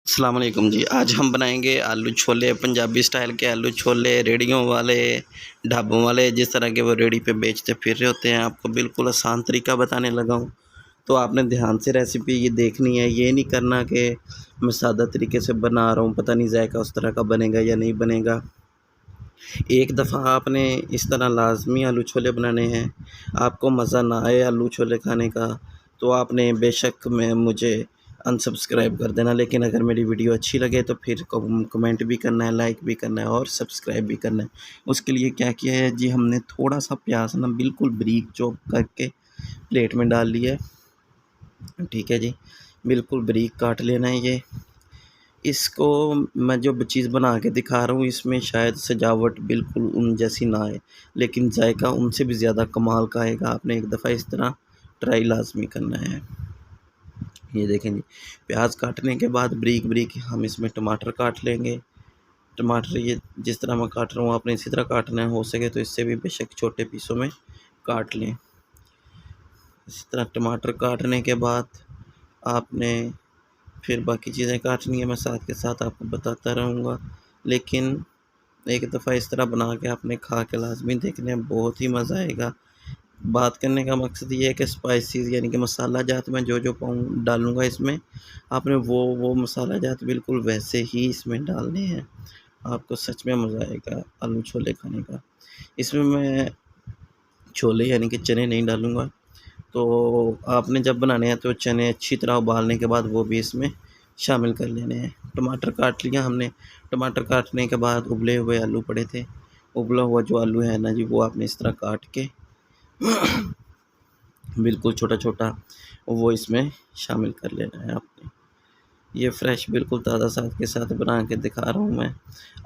अस्सलाम वालेकुम जी। आज हम बनाएंगे आलू छोले, पंजाबी स्टाइल के आलू छोले, रेहड़ियों वाले, ढाबों वाले जिस तरह के वो रेहड़ी पे बेचते फिर रहे होते हैं। आपको बिल्कुल आसान तरीका बताने लगा हूँ, तो आपने ध्यान से रेसिपी ये देखनी है। ये नहीं करना कि मैं सादा तरीके से बना रहा हूँ, पता नहीं जायका उस तरह का बनेगा या नहीं बनेगा। एक दफ़ा आपने इस तरह लाज़मी आलू छोले बनाने हैं। आपको मज़ा ना आए आलू छोले खाने का, तो आपने बेशक में मुझे अनसब्सक्राइब कर देना, लेकिन अगर मेरी वीडियो अच्छी लगे तो फिर कमेंट भी करना है, लाइक भी करना है और सब्सक्राइब भी करना है। उसके लिए क्या किया है जी, हमने थोड़ा सा प्याज ना बिल्कुल बारीक चॉप करके प्लेट में डाल लिया है। ठीक है जी, बिल्कुल बारीक काट लेना है ये। इसको मैं जो चीज़ बना के दिखा रहा हूँ, इसमें शायद सजावट बिल्कुल उन जैसी ना आए, लेकिन जायका उनसे भी ज़्यादा कमाल का आएगा। आपने एक दफ़ा इस तरह ट्राई लाज़मी करना है। ये देखें जी, प्याज काटने के बाद बारीक बारीक हम इसमें टमाटर काट लेंगे। टमाटर ये जिस तरह मैं काट रहा हूँ आपने इसी तरह काटना है, हो सके तो इससे भी बेशक छोटे पीसों में काट लें। इसी तरह टमाटर काटने के बाद आपने फिर बाकी चीज़ें काटनी है, मैं साथ के साथ आपको बताता रहूँगा। लेकिन एक दफ़ा इस तरह बना के आपने खा के लाज़मी देखना है, बहुत ही मज़ा आएगा। बात करने का मकसद ये है कि स्पाइसेस यानी कि मसाला जात मैं जो पाऊँ डालूँगा इसमें, आपने वो मसाला जात बिल्कुल वैसे ही इसमें डालने हैं। आपको सच में मज़ा आएगा आलू छोले खाने का। इसमें मैं छोले यानी कि चने नहीं डालूँगा, तो आपने जब बनाने हैं तो चने अच्छी तरह उबालने के बाद वो भी इसमें शामिल कर लेने हैं। टमाटर काट लिया हमने, टमाटर काटने के बाद उबले हुए आलू पड़े थे, उबला हुआ जो आलू है ना जी, वो आपने इस तरह काट के बिल्कुल छोटा-छोटा वो इसमें शामिल कर लेना है आपने। ये फ्रेश बिल्कुल ताज़ा साग के साथ बना के दिखा रहा हूँ मैं।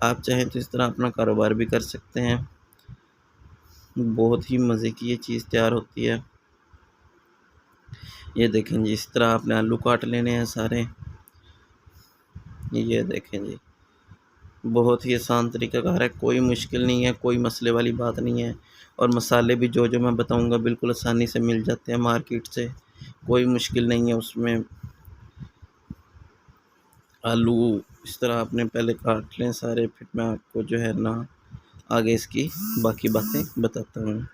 आप चाहें तो इस तरह अपना कारोबार भी कर सकते हैं। बहुत ही मज़े की ये चीज़ तैयार होती है। ये देखें जी, इस तरह आपने आलू काट लेने हैं सारे। ये देखें जी, बहुत ही आसान तरीक़ाकार है, कोई मुश्किल नहीं है, कोई मसले वाली बात नहीं है। और मसाले भी जो मैं बताऊँगा बिल्कुल आसानी से मिल जाते हैं मार्केट से, कोई मुश्किल नहीं है उसमें। आलू इस तरह आपने पहले काट लें सारे, फिर मैं आपको जो है ना आगे इसकी बाकी बातें बताता हूँ।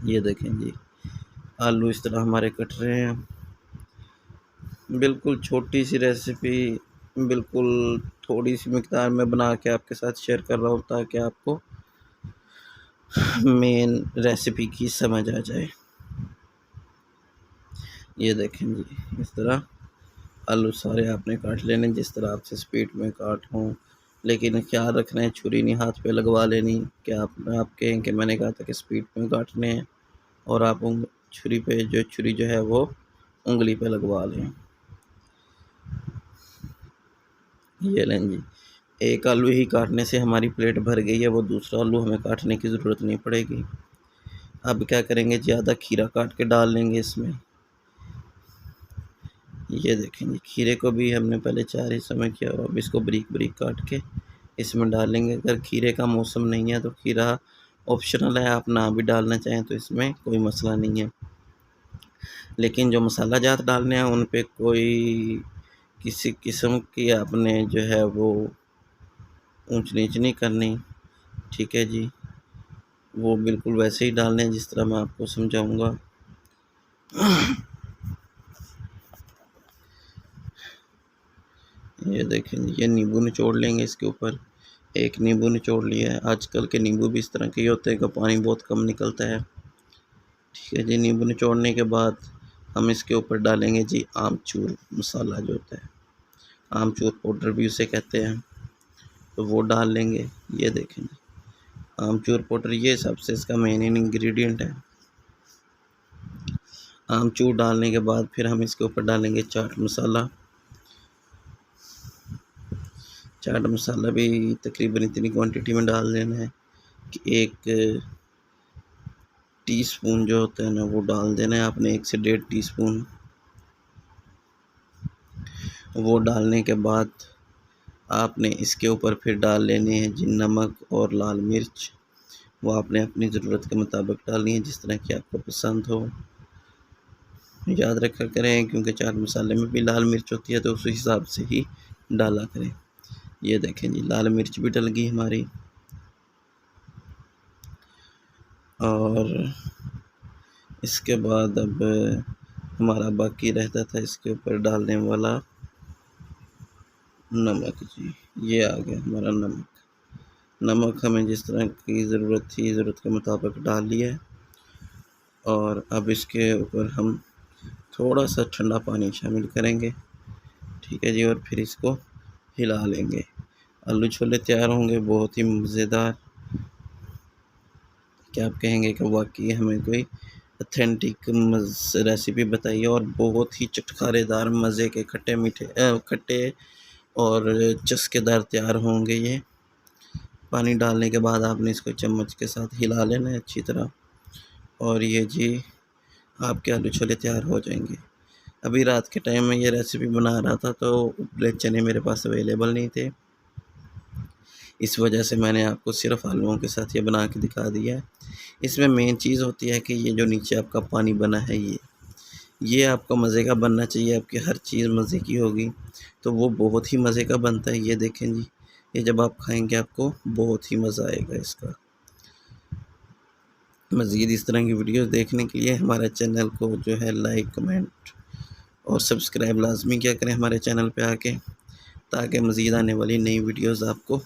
ये देखें जी, आलू इस तरह हमारे कट रहे हैं। बिल्कुल छोटी सी रेसिपी, बिल्कुल थोड़ी सी मिक़दार में बना के आपके साथ शेयर कर रहा हूँ ताकि आपको मेन रेसिपी की समझ आ जाए। ये देखें जी, इस तरह आलू सारे आपने काट लेने जिस तरह आपसे स्पीड में काट हों, लेकिन ख्याल रखना है छुरी नहीं हाथ पे लगवा लेनी। कि आप कहें कि मैंने कहा था कि स्पीड में काटने हैं और आप छुरी जो है वो उंगली पे लगवा लें। ये लें जी, एक आलू ही काटने से हमारी प्लेट भर गई है, वो दूसरा आलू हमें काटने की ज़रूरत नहीं पड़ेगी। अब क्या करेंगे, ज़्यादा खीरा काट के डाल लेंगे इसमें। ये देखेंगे, खीरे को भी हमने पहले 4 हिस्सों में किया और अब इसको बारीक बारीक काट के इसमें डालेंगे। अगर खीरे का मौसम नहीं है तो खीरा ऑप्शनल है, आप ना भी डालना चाहें तो इसमें कोई मसला नहीं है। लेकिन जो मसाला जात डालने हैं उन पे कोई किसी किस्म की आपने जो है वो ऊंच नीच नहीं करनी। ठीक है जी, वो बिल्कुल वैसे ही डालने हैं जिस तरह मैं आपको समझाऊंगा। ये देखें, ये नींबू निचोड़ लेंगे इसके ऊपर। एक नींबू निचोड़ लिया है। आजकल के नींबू भी इस तरह के ही होते हैं कि पानी बहुत कम निकलता है। ठीक है जी, नींबू निचोड़ने के बाद हम इसके ऊपर डालेंगे जी आमचूर मसाला जो होता है, आमचूर पाउडर भी उसे कहते हैं, तो वो डाल लेंगे। ये देखें जी, आमचूर पाउडर ये सबसे इसका मेन इंग्रेडिएंट है। आमचूर डालने के बाद फिर हम इसके ऊपर डालेंगे चाट मसाला। चाट मसाला भी तकरीबन इतनी क्वांटिटी में डाल देना है कि 1 टीस्पून जो होता है ना वो डाल देना है आपने, 1 से 1.5 टीस्पून। वो डालने के बाद आपने इसके ऊपर फिर डाल लेने हैं जी नमक और लाल मिर्च। वो आपने अपनी ज़रूरत के मुताबिक डालनी है, जिस तरह की आपको पसंद हो। याद रखा करें, क्योंकि चाट मसाले में भी लाल मिर्च होती है तो उस हिसाब से ही डाला करें। ये देखें जी, लाल मिर्च भी डल गई हमारी। और इसके बाद अब हमारा बाकी रहता था इसके ऊपर डालने वाला नमक जी। ये आ गया हमारा नमक। नमक हमें जिस तरह की ज़रूरत थी, ज़रूरत के मुताबिक डाल लिया है। और अब इसके ऊपर हम थोड़ा सा ठंडा पानी शामिल करेंगे, ठीक है जी। और फिर इसको हिला लेंगे। आलू छोले तैयार होंगे, बहुत ही मज़ेदार। क्या आप कहेंगे कि वाकई हमें कोई ऑथेंटिक रेसिपी बताइए। और बहुत ही चटखारेदार, मज़े के खट्टे मीठे खट्टे और चस्केदार तैयार होंगे ये। पानी डालने के बाद आपने इसको चम्मच के साथ हिला लेना है अच्छी तरह, और ये जी आपके आलू छोले तैयार हो जाएंगे। अभी रात के टाइम में ये रेसिपी बना रहा था तो उबले चने मेरे पास अवेलेबल नहीं थे, इस वजह से मैंने आपको सिर्फ आलूओं के साथ ये बना के दिखा दिया है। इसमें मेन चीज़ होती है कि ये जो नीचे आपका पानी बना है ये आपका मज़े का बनना चाहिए। आपकी हर चीज़ मज़े की होगी तो वो बहुत ही मज़े का बनता है। ये देखें जी, ये जब आप खाएंगे आपको बहुत ही मज़ा आएगा इसका। मज़ीद इस तरह की वीडियोस देखने के लिए हमारे चैनल को जो है लाइक, कमेंट और सब्सक्राइब लाजमी किया करें हमारे चैनल पे आके, ताकि मज़ीद आने वाली नई वीडियोस आपको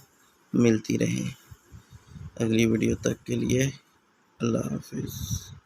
मिलती रहें। अगली वीडियो तक के लिए अल्लाह हाफ़िज़।